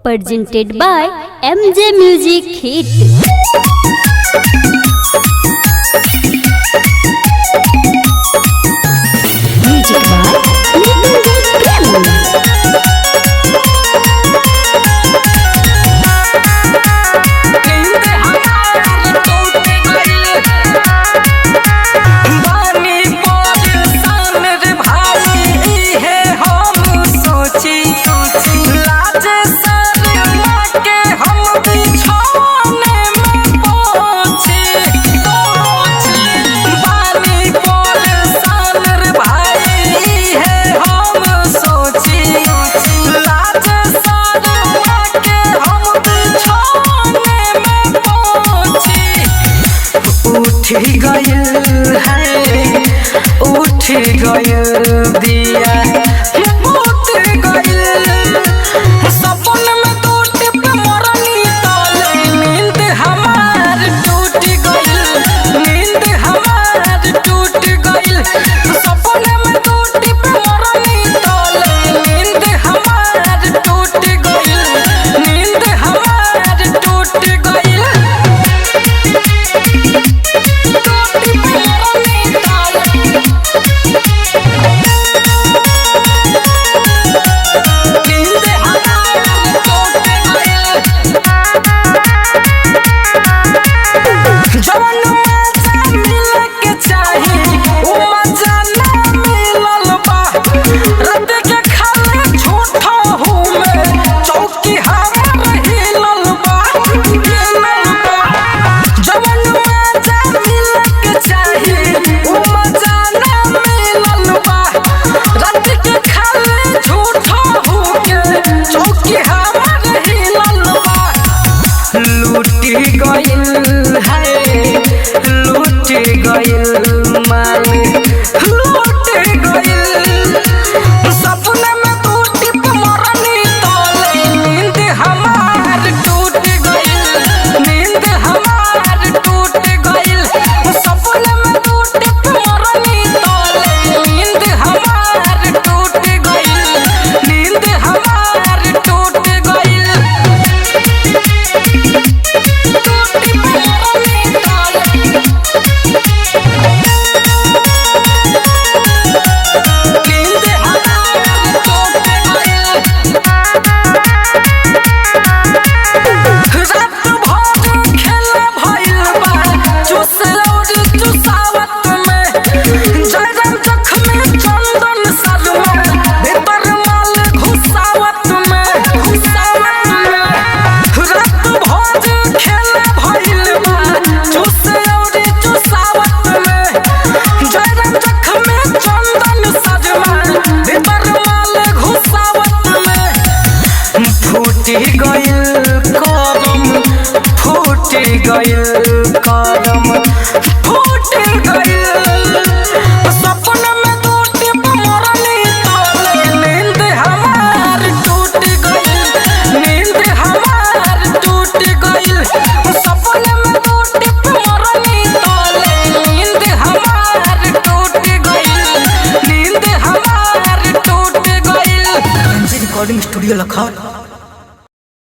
presented by MJ Music Hit। उठ गयल है उठ गयल दिया उठ गयल सपन में टूट पे मरनी तले नींद हमार टूट गयल नींद हमार टूट गयल सपन में टूट पे मरनी तले नींद हमार टूट गयल नींद हमार टूट गयल। गयल है लूट गयल माल लूट गयल सपने में टूट पे मरनी तले नींद हमार टूट गयल नींद हमार टूट गयल सपने में टूट पे मरनी तले नींद हमार टूट गयल नींद हमार टूट गयल। फूट गयल कदम फूट गयल सपन में टूट पे मरनी तले नींद हमार टूट गयल नींद हमार टूट गयल सपन में टूट पे मरनी तले नींद हमार टूट गयल नींद हमार टूट गयल। रिकॉर्डिंग स्टूडियो लखा।